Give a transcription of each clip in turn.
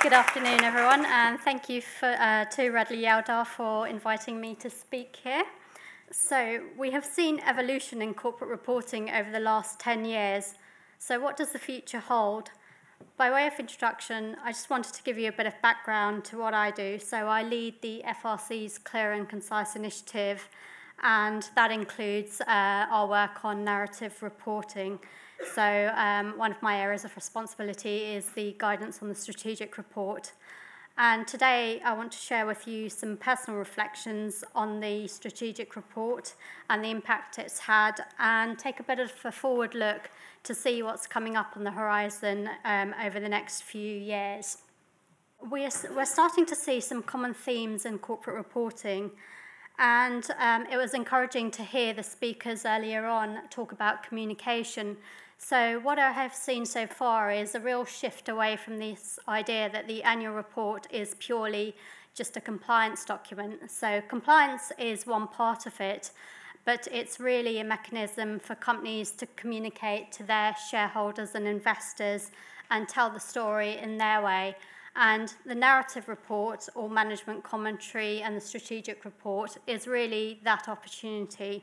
Good afternoon, everyone, and thank you to Radley Yaldar for inviting me to speak here. So, we have seen evolution in corporate reporting over the last 10 years. So, what does the future hold? By way of introduction, I just wanted to give you a bit of background to what I do. So, I lead the FRC's Clear and Concise initiative, and that includes our work on narrative reporting. So one of my areas of responsibility is the guidance on the strategic report. And today I want to share with you some personal reflections on the strategic report and the impact it's had, and take a bit of a forward look to see what's coming up on the horizon over the next few years. We're starting to see some common themes in corporate reporting. And it was encouraging to hear the speakers earlier on talk about communication. So what I have seen so far is a real shift away from this idea that the annual report is purely just a compliance document. So compliance is one part of it, but it's really a mechanism for companies to communicate to their shareholders and investors and tell the story in their way. And the narrative report, or management commentary, and the strategic report is really that opportunity.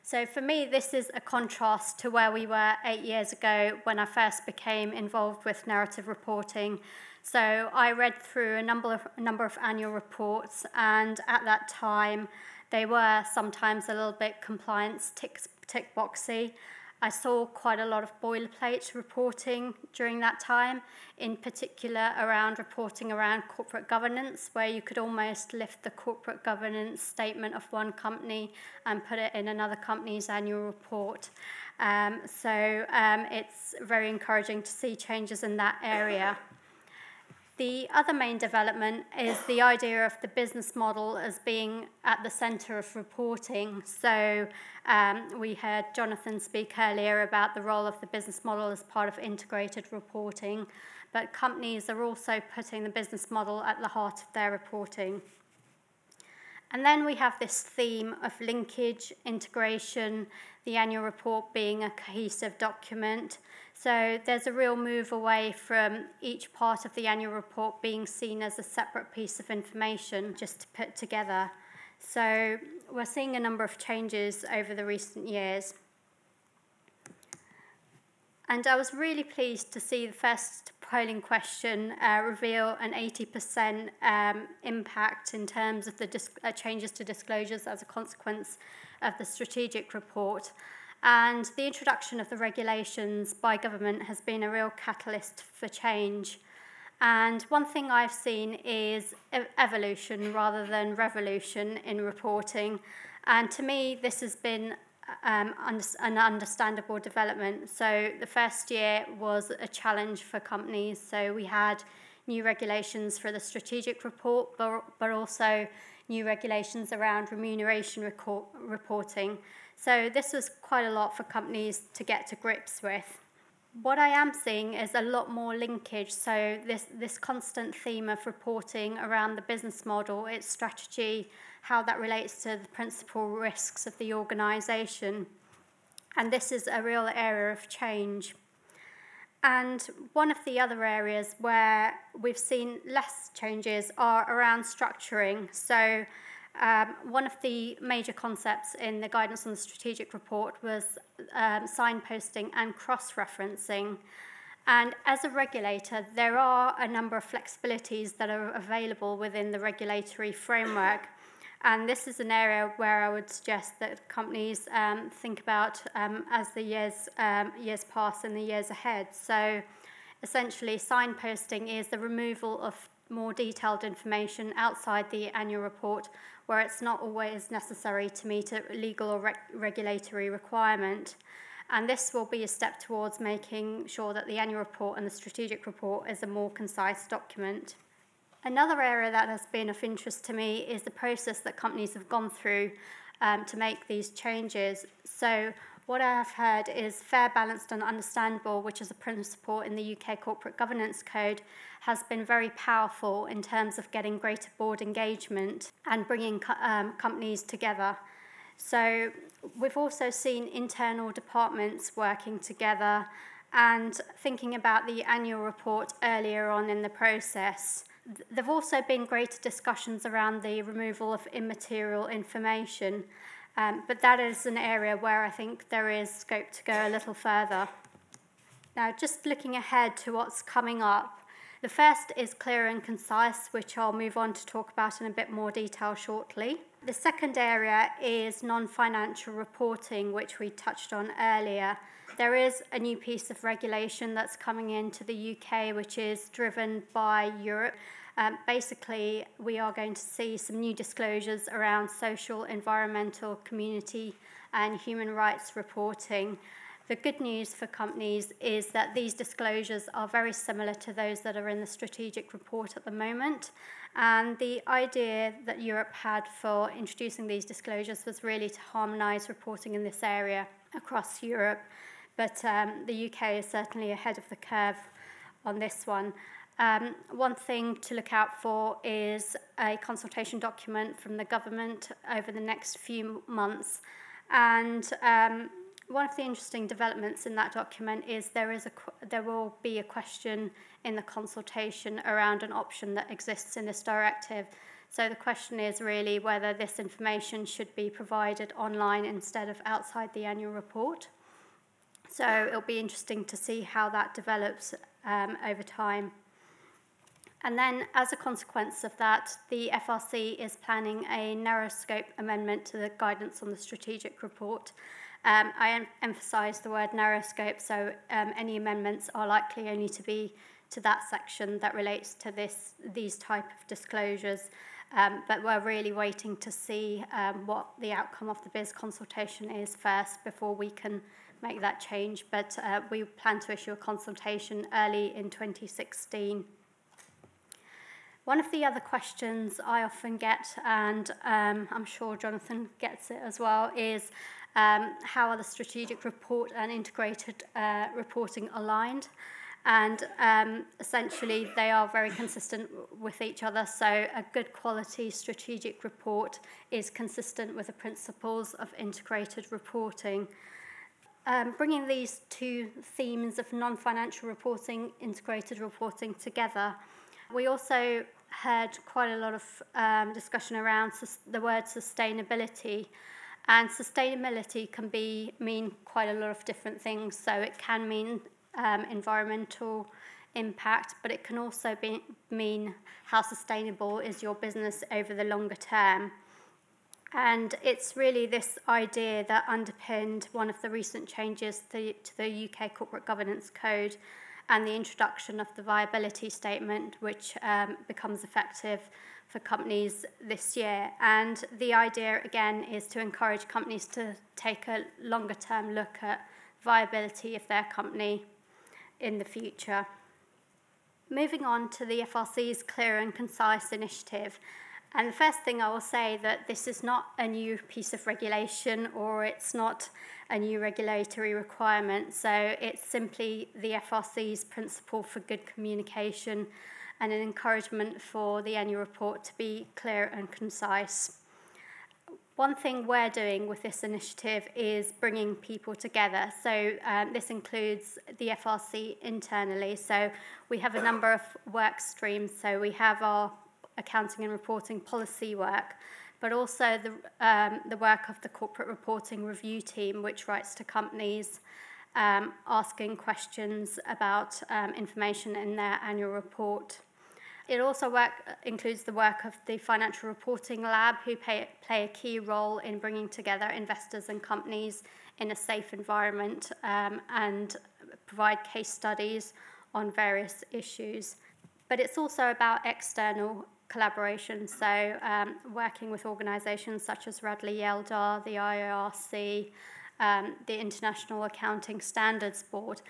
So for me, this is a contrast to where we were 8 years ago when I first became involved with narrative reporting. So I read through a number of annual reports, and at that time, they were sometimes a little bit compliance tick boxy. I saw quite a lot of boilerplate reporting during that time, in particular around reporting around corporate governance, where you could almost lift the corporate governance statement of one company and put it in another company's annual report. It's very encouraging to see changes in that area. The other main development is the idea of the business model as being at the centre of reporting. So we heard Jonathan speak earlier about the role of the business model as part of integrated reporting, but companies are also putting the business model at the heart of their reporting. And then we have this theme of linkage, integration, the annual report being a cohesive document. So there's a real move away from each part of the annual report being seen as a separate piece of information just to put together. So we're seeing a number of changes over the recent years. And I was really pleased to see the first polling question reveal an 80% impact in terms of the changes to disclosures as a consequence of the strategic report. And the introduction of the regulations by government has been a real catalyst for change. And one thing I've seen is evolution rather than revolution in reporting. And to me, this has been an understandable development. So the first year was a challenge for companies. So we had new regulations for the strategic report, but also new regulations around remuneration reporting. So this was quite a lot for companies to get to grips with. What I am seeing is a lot more linkage. So this constant theme of reporting around the business model, its strategy, how that relates to the principal risks of the organisation. And this is a real area of change. And one of the other areas where we've seen less changes are around structuring. So one of the major concepts in the guidance on the strategic report was signposting and cross-referencing. And as a regulator, there are a number of flexibilities that are available within the regulatory framework. And this is an area where I would suggest that companies think about as the years pass and the years ahead. So essentially, signposting is the removal of more detailed information outside the annual report where it's not always necessary to meet a legal or regulatory requirement. And this will be a step towards making sure that the annual report and the strategic report is a more concise document. Another area that has been of interest to me is the process that companies have gone through to make these changes. So what I have heard is fair, balanced and understandable, which is a principle in the UK Corporate Governance Code, has been very powerful in terms of getting greater board engagement and bringing companies together. So we've also seen internal departments working together And thinking about the annual report earlier on in the process, there have also been greater discussions around the removal of immaterial information, but that is an area where I think there is scope to go a little further. Now, just looking ahead to what's coming up, the first is clear and concise, which I'll move on to talk about in a bit more detail shortly. The second area is non-financial reporting, which we touched on earlier. There is a new piece of regulation that's coming into the UK, which is driven by Europe. Basically, we are going to see some new disclosures around social, environmental, community, and human rights reporting. The good news for companies is that these disclosures are very similar to those that are in the strategic report at the moment. And the idea that Europe had for introducing these disclosures was really to harmonise reporting in this area across Europe. But the UK is certainly ahead of the curve on this one. One thing to look out for is a consultation document from the government over the next few months. And one of the interesting developments in that document is there will be a question in the consultation around an option that exists in this directive. So the question is really whether this information should be provided online instead of outside the annual report. So it'll be interesting to see how that develops over time. And then, as a consequence of that, the FRC is planning a narrow scope amendment to the guidance on the strategic report. I emphasise the word narrow scope, so any amendments are likely only to be to that section that relates to these type of disclosures. But we're really waiting to see what the outcome of the BIS consultation is first before we can make that change. But we plan to issue a consultation early in 2016. One of the other questions I often get, and I'm sure Jonathan gets it as well, is how are the strategic report and integrated reporting aligned? And essentially, they are very consistent with each other. So a good quality strategic report is consistent with the principles of integrated reporting. Bringing these two themes of non-financial reporting, integrated reporting together, we also heard quite a lot of discussion around the word sustainability. And sustainability can mean quite a lot of different things. So it can mean environmental impact, but it can also mean how sustainable is your business over the longer term. And it's really this idea that underpinned one of the recent changes to the UK Corporate Governance Code and the introduction of the viability statement, which becomes effective for companies this year. And the idea, again, is to encourage companies to take a longer-term look at viability of their company in the future. Moving on to the FRC's Clear and Concise initiative. And the first thing I will say that this is not a new piece of regulation, or it's not a new regulatory requirement. So it's simply the FRC's principle for good communication and an encouragement for the annual report to be clear and concise. One thing we're doing with this initiative is bringing people together. So this includes the FRC internally. So we have a number of work streams. So we have our accounting and reporting policy work, but also the work of the corporate reporting review team, which writes to companies asking questions about information in their annual report. It also includes the work of the Financial Reporting Lab, who play a key role in bringing together investors and companies in a safe environment and provide case studies on various issues. But it's also about external collaboration, so working with organisations such as Radley Yeldar, the IIRC, the International Accounting Standards Board,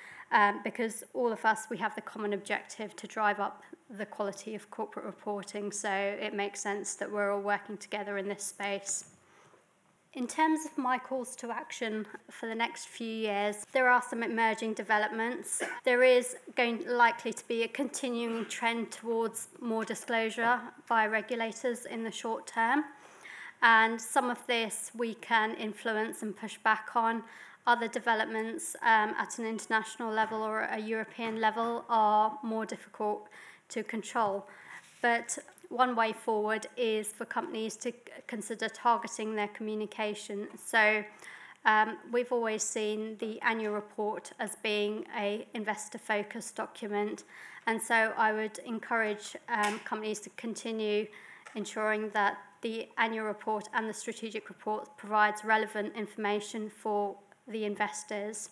because all of us, we have the common objective to drive up the quality of corporate reporting, so it makes sense that we're all working together in this space. In terms of my calls to action for the next few years, there are some emerging developments. There is likely to be a continuing trend towards more disclosure by regulators in the short term. And some of this we can influence and push back on. Other developments at an international level or a European level are more difficult to control. But one way forward is for companies to consider targeting their communication. So we've always seen the annual report as being an investor-focused document, and so I would encourage companies to continue ensuring that the annual report and the strategic report provides relevant information for the investors.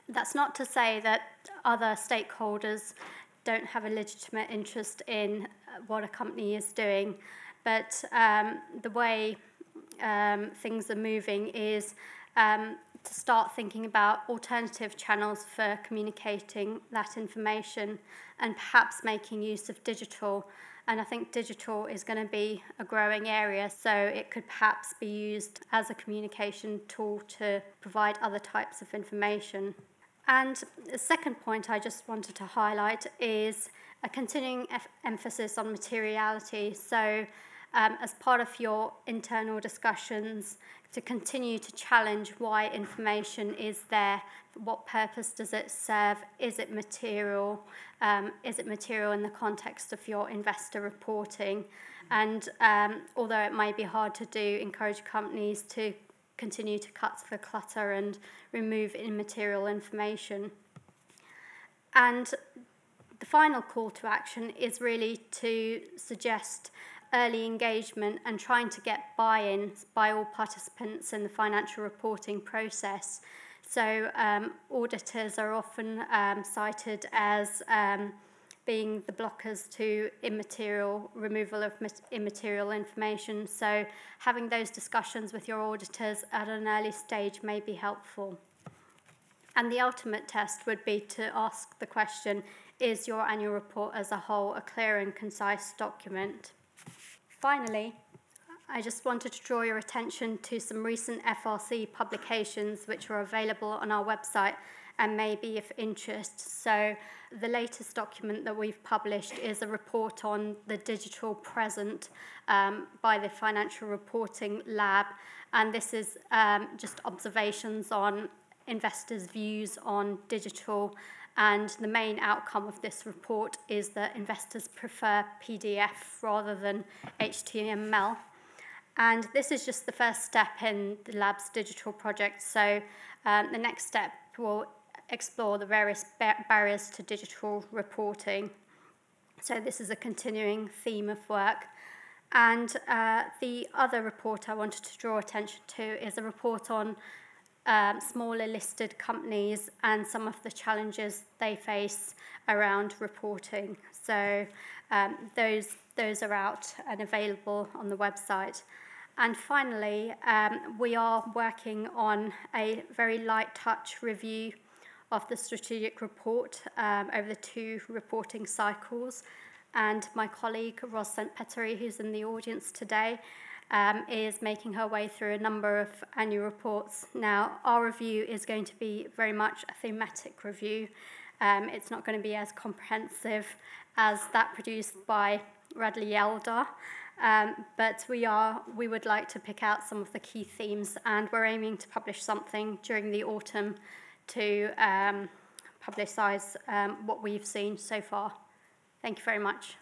That's not to say that other stakeholders don't have a legitimate interest in what a company is doing, but the way things are moving is to start thinking about alternative channels for communicating that information and perhaps making use of digital. And I think digital is going to be a growing area, so it could perhaps be used as a communication tool to provide other types of information. And the second point I just wanted to highlight is a continuing emphasis on materiality. So as part of your internal discussions, to continue to challenge why information is there, what purpose does it serve, is it material in the context of your investor reporting? And although it may be hard to do, encourage companies to continue to cut the clutter and remove immaterial information. And the final call to action is really to suggest early engagement and trying to get buy-in by all participants in the financial reporting process. So auditors are often cited as being the blockers to removal of immaterial information. So having those discussions with your auditors at an early stage may be helpful. And the ultimate test would be to ask the question, is your annual report as a whole a clear and concise document? Finally, I just wanted to draw your attention to some recent FRC publications which are available on our website and may be of interest. So the latest document that we've published is a report on the digital present by the Financial Reporting Lab, and this is just observations on investors' views on digital, and the main outcome of this report is that investors prefer PDF rather than HTML. And this is just the first step in the lab's digital project, so the next step will explore the various barriers to digital reporting. So this is a continuing theme of work. And the other report I wanted to draw attention to is a report on smaller listed companies and some of the challenges they face around reporting. So those are out and available on the website. And finally, we are working on a very light touch review of the strategic report over the 2 reporting cycles. And my colleague, Ros St. Pettery, who's in the audience today, is making her way through a number of annual reports. Now, our review is going to be very much a thematic review. It's not going to be as comprehensive as that produced by Radley Elder, but we would like to pick out some of the key themes, and we're aiming to publish something during the autumn to publicise what we've seen so far. Thank you very much.